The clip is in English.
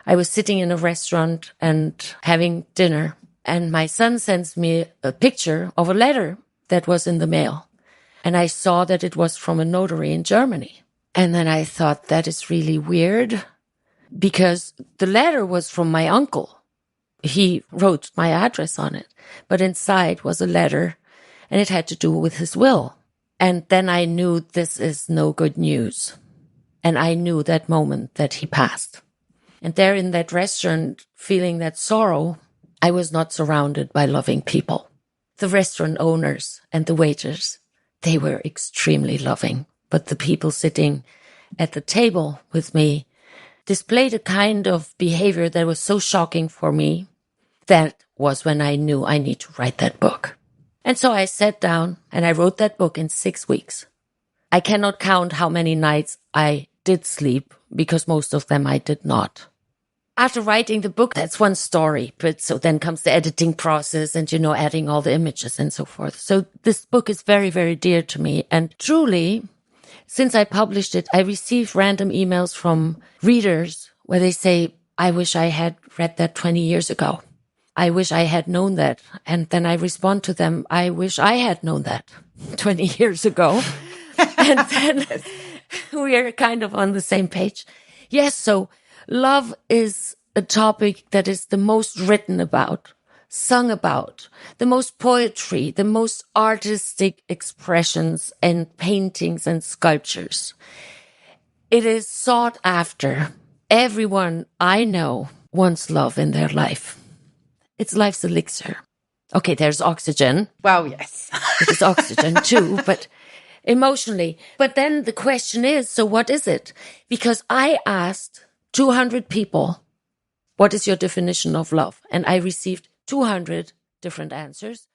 I was sitting in a restaurant and having dinner, and my son sends me a picture of a letter that was in the mail. And I saw that it was from a notary in Germany. And then I thought, that is really weird, because the letter was from my uncle. He wrote my address on it, but inside was a letter, and it had to do with his will. And then I knew this is no good news. And I knew that moment that he passed. And there in that restaurant, feeling that sorrow, I was not surrounded by loving people. The restaurant owners and the waiters, they were extremely loving. But the people sitting at the table with me displayed a kind of behavior that was so shocking for me. That was when I knew I need to write that book. And so I sat down and I wrote that book in 6 weeks. I cannot count how many nights I did sleep, because most of them I did not. After writing the book, that's one story. But so then comes the editing process and, adding all the images and so forth. So this book is very, very dear to me. And truly, since I published it, I receive random emails from readers where they say, I wish I had read that 20 years ago. I wish I had known that. And then I respond to them, I wish I had known that 20 years ago. And then we are kind of on the same page. Yes, so love is a topic that is the most written about, sung about, the most poetry, the most artistic expressions and paintings and sculptures. It is sought after. Everyone I know wants love in their life. It's life's elixir. Okay, there's oxygen. Well, yes. It is oxygen too, but emotionally. But then the question is, so what is it? Because I asked 200 people, what is your definition of love? And I received 200 different answers.